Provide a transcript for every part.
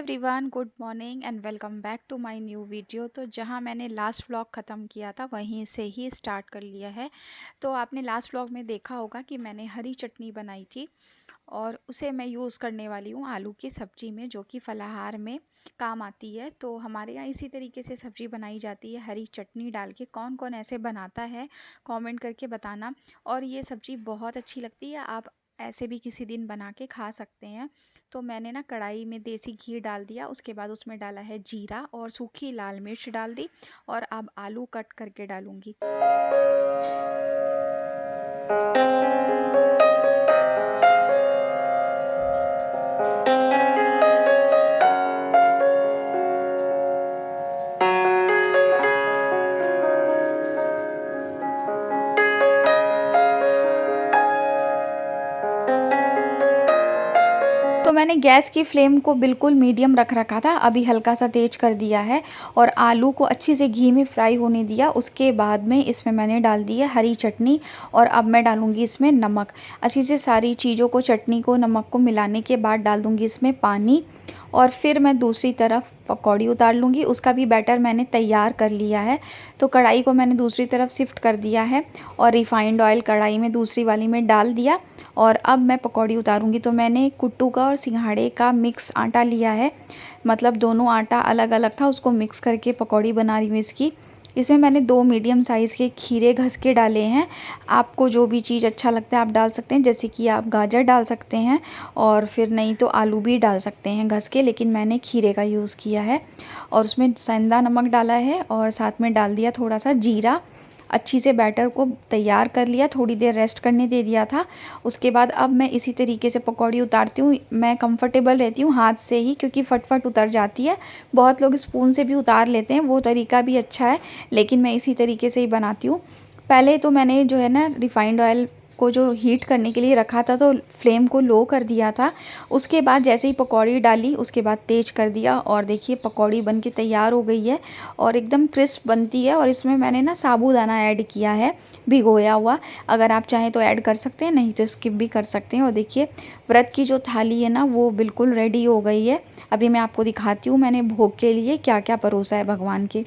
Everyone, good morning and welcome back to my new video. तो जहां मैंने last vlog ख़त्म किया था वहीं से ही स्टार्ट कर लिया है। तो आपने लास्ट व्लॉग में देखा होगा कि मैंने हरी चटनी बनाई थी और उसे मैं यूज़ करने वाली हूँ आलू की सब्ज़ी में, जो कि फलाहार में काम आती है। तो हमारे यहाँ इसी तरीके से सब्ज़ी बनाई जाती है, हरी चटनी डाल के। कौन कौन ऐसे बनाता है कमेंट करके बताना। और ये सब्ज़ी बहुत अच्छी लगती है, आप ऐसे भी किसी दिन बना के खा सकते हैं। तो मैंने ना कढ़ाई में देसी घी डाल दिया, उसके बाद उसमें डाला है जीरा और सूखी लाल मिर्च डाल दी। और अब आलू कट करके डालूंगी। तो मैंने गैस की फ्लेम को बिल्कुल मीडियम रख रखा था, अभी हल्का सा तेज कर दिया है और आलू को अच्छे से घी में फ्राई होने दिया। उसके बाद में इसमें मैंने डाल दी है हरी चटनी और अब मैं डालूंगी इसमें नमक। अच्छी से सारी चीज़ों को, चटनी को, नमक को मिलाने के बाद डाल दूंगी इसमें पानी। और फिर मैं दूसरी तरफ पकौड़ी उतार लूँगी, उसका भी बैटर मैंने तैयार कर लिया है। तो कढ़ाई को मैंने दूसरी तरफ शिफ्ट कर दिया है और रिफाइंड ऑयल कढ़ाई में दूसरी वाली में डाल दिया और अब मैं पकौड़ी उतारूँगी। तो मैंने कुट्टू का और सिंघाड़े का मिक्स आटा लिया है, मतलब दोनों आटा अलग अलग था, उसको मिक्स करके पकौड़ी बना रही हूँ इसकी। इसमें मैंने 2 मीडियम साइज़ के खीरे घस के डाले हैं। आपको जो भी चीज़ अच्छा लगता है आप डाल सकते हैं, जैसे कि आप गाजर डाल सकते हैं और फिर नहीं तो आलू भी डाल सकते हैं घस के, लेकिन मैंने खीरे का यूज़ किया है। और उसमें सेंधा नमक डाला है और साथ में डाल दिया थोड़ा सा जीरा। अच्छी से बैटर को तैयार कर लिया, थोड़ी देर रेस्ट करने दे दिया था। उसके बाद अब मैं इसी तरीके से पकौड़ी उतारती हूँ। मैं कंफर्टेबल रहती हूँ हाथ से ही, क्योंकि फटफट उतर जाती है। बहुत लोग स्पून से भी उतार लेते हैं, वो तरीका भी अच्छा है, लेकिन मैं इसी तरीके से ही बनाती हूँ। पहले तो मैंने जो है ना रिफ़ाइंड ऑयल को जो हीट करने के लिए रखा था, तो फ्लेम को लो कर दिया था। उसके बाद जैसे ही पकौड़ी डाली उसके बाद तेज़ कर दिया और देखिए पकौड़ी बन के तैयार हो गई है और एकदम क्रिस्प बनती है। और इसमें मैंने ना साबूदाना ऐड किया है, भिगोया हुआ। अगर आप चाहें तो ऐड कर सकते हैं, नहीं तो स्किप भी कर सकते हैं। और देखिए व्रत की जो थाली है ना वो बिल्कुल रेडी हो गई है। अभी मैं आपको दिखाती हूँ मैंने भोग के लिए क्या क्या परोसा है भगवान के।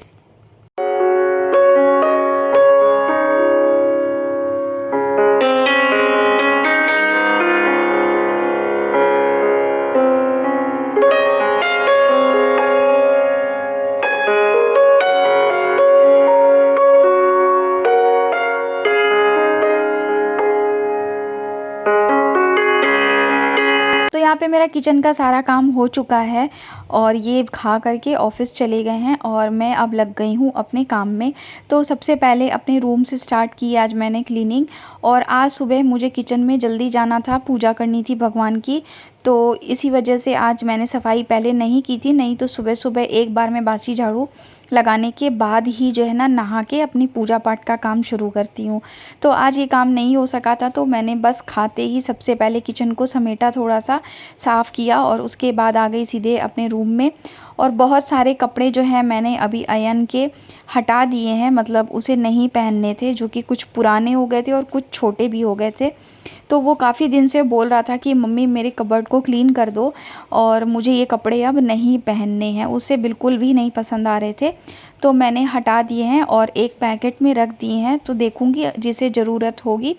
तो यहाँ पे मेरा किचन का सारा काम हो चुका है और ये खा करके ऑफ़िस चले गए हैं और मैं अब लग गई हूँ अपने काम में। तो सबसे पहले अपने रूम से स्टार्ट की आज मैंने क्लीनिंग। और आज सुबह मुझे किचन में जल्दी जाना था, पूजा करनी थी भगवान की, तो इसी वजह से आज मैंने सफाई पहले नहीं की थी। नहीं तो सुबह सुबह एक बार मैं बासी झाड़ू लगाने के बाद ही जो है ना नहा के अपनी पूजा पाठ का काम शुरू करती हूँ। तो आज ये काम नहीं हो सका था, तो मैंने बस खाते ही सबसे पहले किचन को समेटा, थोड़ा सा साफ़ किया और उसके बाद आ गई सीधे अपने रूम में। और बहुत सारे कपड़े जो हैं मैंने अभी अयन के हटा दिए हैं, मतलब उसे नहीं पहनने थे, जो कि कुछ पुराने हो गए थे और कुछ छोटे भी हो गए थे। तो वो काफ़ी दिन से बोल रहा था कि मम्मी मेरे कबर्ड को क्लीन कर दो और मुझे ये कपड़े अब नहीं पहनने हैं, उसे बिल्कुल भी नहीं पसंद आ रहे थे। तो मैंने हटा दिए हैं और एक पैकेट में रख दिए हैं। तो देखूँगी जिसे ज़रूरत होगी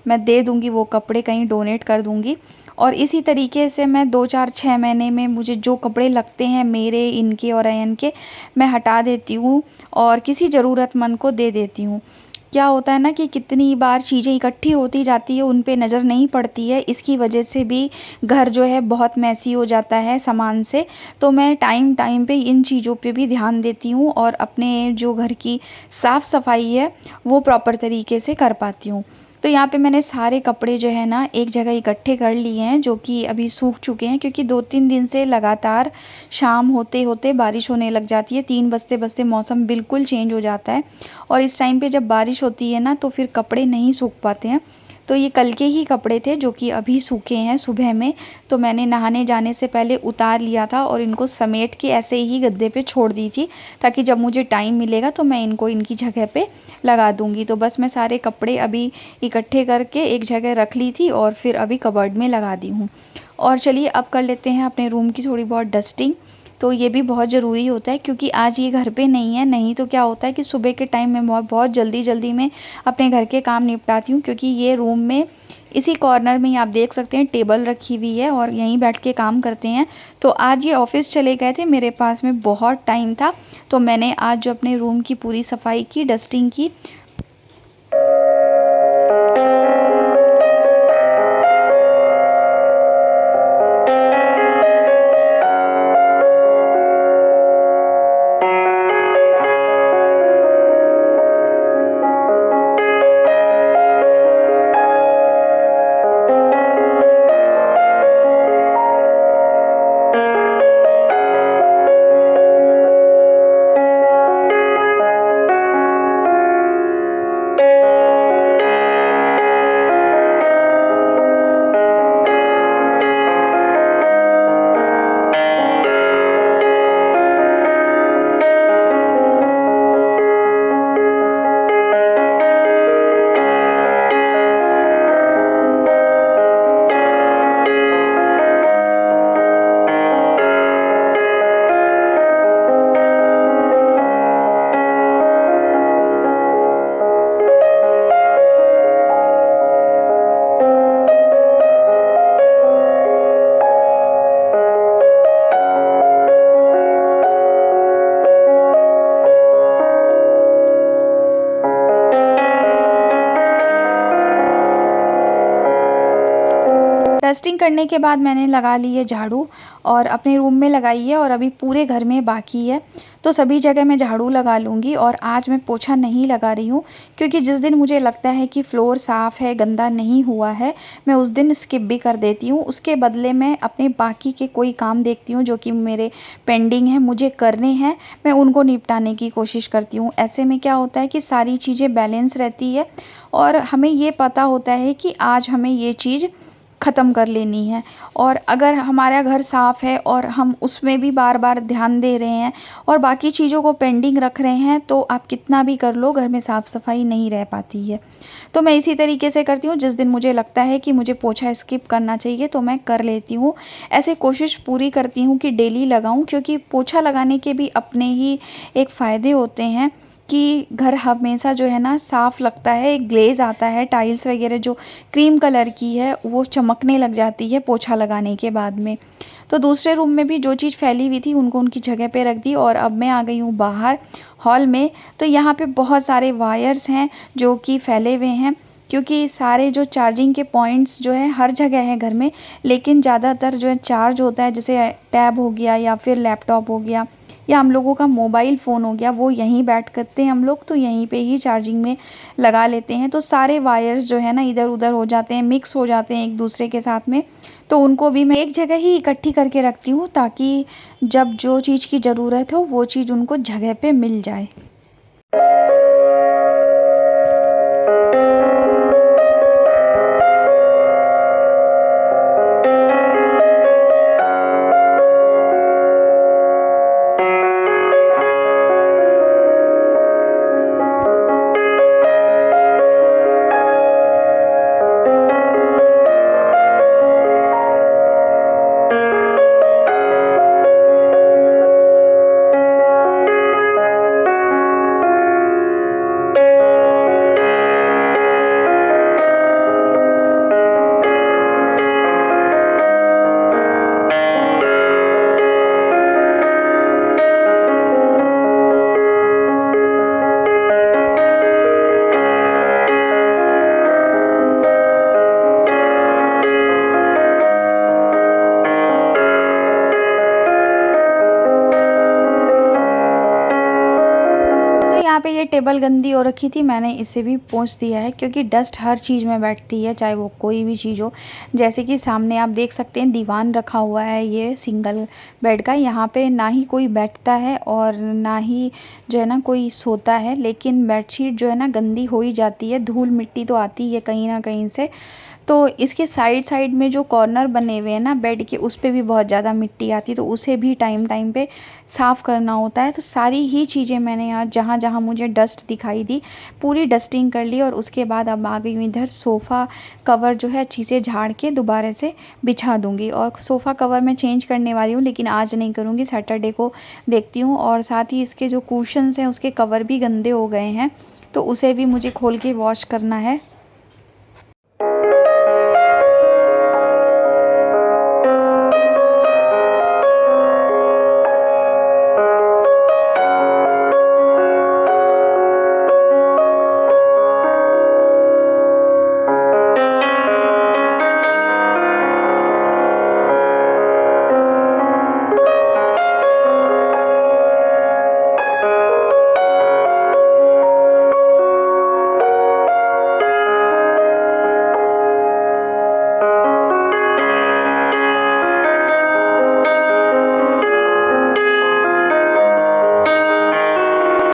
मैं दे दूँगी, वो कपड़े कहीं डोनेट कर दूँगी। और इसी तरीके से मैं 2 4 6 महीने में मुझे जो कपड़े लगते हैं मेरे, इनके और अयन के, मैं हटा देती हूँ और किसी ज़रूरतमंद को दे देती हूँ। क्या होता है ना कि कितनी बार चीज़ें इकट्ठी होती जाती है, उन पे नज़र नहीं पड़ती है, इसकी वजह से भी घर जो है बहुत मैसी हो जाता है सामान से। तो मैं टाइम टाइम पे इन चीज़ों पे भी ध्यान देती हूँ और अपने जो घर की साफ़ सफाई है वो प्रॉपर तरीके से कर पाती हूँ। तो यहाँ पे मैंने सारे कपड़े जो है ना एक जगह इकट्ठे कर लिए हैं, जो कि अभी सूख चुके हैं, क्योंकि 2 3 दिन से लगातार शाम होते होते बारिश होने लग जाती है। 3 बजते बजते मौसम बिल्कुल चेंज हो जाता है और इस टाइम पे जब बारिश होती है ना तो फिर कपड़े नहीं सूख पाते हैं। तो ये कल के ही कपड़े थे जो कि अभी सूखे हैं सुबह में। तो मैंने नहाने जाने से पहले उतार लिया था और इनको समेट के ऐसे ही गद्दे पे छोड़ दी थी, ताकि जब मुझे टाइम मिलेगा तो मैं इनको इनकी जगह पे लगा दूँगी। तो बस मैं सारे कपड़े अभी इकट्ठे करके एक जगह रख ली थी और फिर अभी कबर्ड में लगा दी हूँ। और चलिए अब कर लेते हैं अपने रूम की थोड़ी बहुत डस्टिंग। तो ये भी बहुत ज़रूरी होता है क्योंकि आज ये घर पे नहीं है। नहीं तो क्या होता है कि सुबह के टाइम मैं बहुत जल्दी-जल्दी में अपने घर के काम निपटाती हूँ, क्योंकि ये रूम में इसी कॉर्नर में ही आप देख सकते हैं टेबल रखी हुई है और यहीं बैठ के काम करते हैं। तो आज ये ऑफ़िस चले गए थे, मेरे पास में बहुत टाइम था, तो मैंने आज जो अपने रूम की पूरी सफाई की, डस्टिंग की। डस्टिंग करने के बाद मैंने लगा ली है झाड़ू और अपने रूम में लगाई है और अभी पूरे घर में बाकी है, तो सभी जगह मैं झाड़ू लगा लूँगी। और आज मैं पोछा नहीं लगा रही हूँ क्योंकि जिस दिन मुझे लगता है कि फ्लोर साफ़ है, गंदा नहीं हुआ है, मैं उस दिन स्किप भी कर देती हूँ। उसके बदले मैं अपने बाकी के कोई काम देखती हूँ जो कि मेरे पेंडिंग हैं, मुझे करने हैं, मैं उनको निपटाने की कोशिश करती हूँ। ऐसे में क्या होता है कि सारी चीज़ें बैलेंस रहती है और हमें ये पता होता है कि आज हमें ये चीज़ ख़त्म कर लेनी है। और अगर हमारा घर साफ़ है और हम उसमें भी बार-बार ध्यान दे रहे हैं और बाकी चीज़ों को पेंडिंग रख रहे हैं, तो आप कितना भी कर लो, घर में साफ़-सफ़ाई नहीं रह पाती है। तो मैं इसी तरीके से करती हूँ, जिस दिन मुझे लगता है कि मुझे पोछा स्किप करना चाहिए तो मैं कर लेती हूँ। ऐसे कोशिश पूरी करती हूँ कि डेली लगाऊँ, क्योंकि पोछा लगाने के भी अपने ही एक फ़ायदे होते हैं कि घर हमेशा जो है ना साफ़ लगता है, एक ग्लेज़ आता है, टाइल्स वग़ैरह जो क्रीम कलर की है वो चमकने लग जाती है पोछा लगाने के बाद में। तो दूसरे रूम में भी जो चीज़ फैली हुई थी उनको उनकी जगह पे रख दी और अब मैं आ गई हूँ बाहर हॉल में। तो यहाँ पे बहुत सारे वायर्स हैं जो कि फैले हुए हैं, क्योंकि सारे जो चार्जिंग के पॉइंट्स जो है हर जगह है घर में, लेकिन ज़्यादातर जो है चार्ज होता है, जैसे टैब हो गया या फिर लैपटॉप हो गया या हम लोगों का मोबाइल फ़ोन हो गया, वो यहीं बैठ करते हैं हम लोग, तो यहीं पे ही चार्जिंग में लगा लेते हैं। तो सारे वायर्स जो है ना इधर-उधर हो जाते हैं, मिक्स हो जाते हैं एक दूसरे के साथ में, तो उनको भी मैं एक जगह ही इकट्ठी करके रखती हूँ ताकि जब जो चीज़ की ज़रूरत हो वो चीज़ उनको जगह पे मिल जाए। यहाँ पे ये टेबल गंदी हो रखी थी, मैंने इसे भी पोंछ दिया है क्योंकि डस्ट हर चीज़ में बैठती है, चाहे वो कोई भी चीज़ हो। जैसे कि सामने आप देख सकते हैं दीवान रखा हुआ है, ये सिंगल बेड का, यहाँ पे ना ही कोई बैठता है और ना ही जो है ना कोई सोता है, लेकिन बेडशीट जो है ना गंदी हो ही जाती है, धूल मिट्टी तो आती है कहीं ना कहीं से। तो इसके साइड में जो कॉर्नर बने हुए हैं ना बेड के, उस पे भी बहुत ज़्यादा मिट्टी आती है, तो उसे भी टाइम पे साफ़ करना होता है। तो सारी ही चीज़ें मैंने यहाँ जहाँ-जहाँ मुझे डस्ट दिखाई दी पूरी डस्टिंग कर ली, और उसके बाद अब आ गई हूँ इधर सोफ़ा कवर जो है अच्छी से झाड़ के दोबारा से बिछा दूँगी। और सोफ़ा कवर मैं चेंज करने वाली हूँ, लेकिन आज नहीं करूँगी, सैटरडे को देखती हूँ। और साथ ही इसके जो कुशन्स हैं उसके कवर भी गंदे हो गए हैं, तो उसे भी मुझे खोल के वॉश करना है।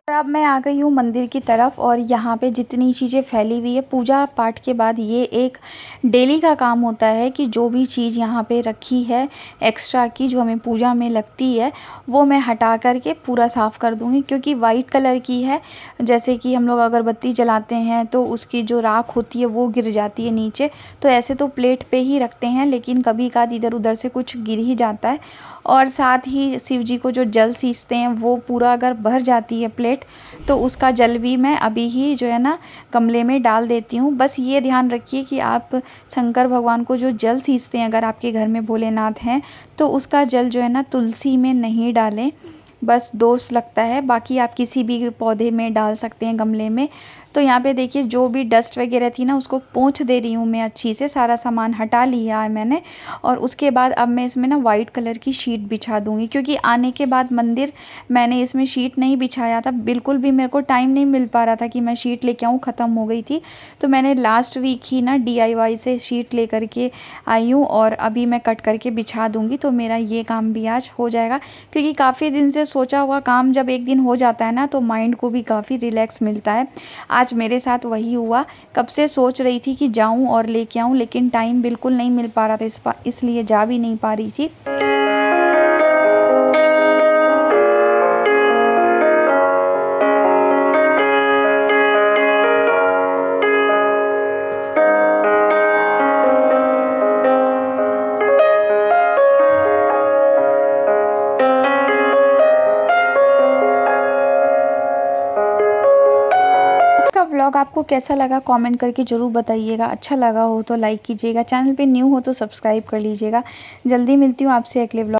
अब मैं आ गई हूँ मंदिर की तरफ, और यहाँ पे जितनी चीज़ें फैली हुई है पूजा पाठ के बाद, ये एक डेली का काम होता है कि जो भी चीज़ यहाँ पे रखी है एक्स्ट्रा की जो हमें पूजा में लगती है, वो मैं हटा करके पूरा साफ़ कर दूँगी। क्योंकि वाइट कलर की है, जैसे कि हम लोग अगरबत्ती जलाते हैं तो उसकी जो राख होती है वो गिर जाती है नीचे। तो ऐसे तो प्लेट पे ही रखते हैं, लेकिन कभी कभार इधर उधर से कुछ गिर ही जाता है। और साथ ही शिव जी को जो जल सींचते हैं वो पूरा अगर भर जाती है प्लेट, तो उसका जल भी मैं अभी ही जो है ना गमले में डाल देती हूँ। बस ये ध्यान रखिए कि आप शंकर भगवान को जो जल सींचते हैं, अगर आपके घर में भोलेनाथ हैं, तो उसका जल जो है ना तुलसी में नहीं डालें, बस दोष लगता है। बाकी आप किसी भी पौधे में डाल सकते हैं, गमले में। तो यहाँ पे देखिए जो भी डस्ट वगैरह थी ना उसको पोंछ दे रही हूँ मैं अच्छी से, सारा सामान हटा लिया है मैंने। और उसके बाद अब मैं इसमें ना वाइट कलर की शीट बिछा दूँगी, क्योंकि आने के बाद मंदिर मैंने इसमें शीट नहीं बिछाया था, बिल्कुल भी मेरे को टाइम नहीं मिल पा रहा था कि मैं शीट लेके आऊँ, ख़त्म हो गई थी। तो मैंने लास्ट वीक ही ना DIY से शीट ले करके आई हूँ, और अभी मैं कट करके बिछा दूँगी, तो मेरा ये काम भी आज हो जाएगा। क्योंकि काफ़ी दिन से सोचा हुआ काम जब एक दिन हो जाता है ना, तो माइंड को भी काफ़ी रिलैक्स मिलता है। आज मेरे साथ वही हुआ। कब से सोच रही थी कि जाऊं और लेके आऊं, लेकिन टाइम बिल्कुल नहीं मिल पा रहा था, इसलिए जा भी नहीं पा रही थी। का व्लॉग आपको कैसा लगा कमेंट करके ज़रूर बताइएगा। अच्छा लगा हो तो लाइक कीजिएगा, चैनल पे न्यू हो तो सब्सक्राइब कर लीजिएगा। जल्दी मिलती हूँ आपसे अगले व्लॉग।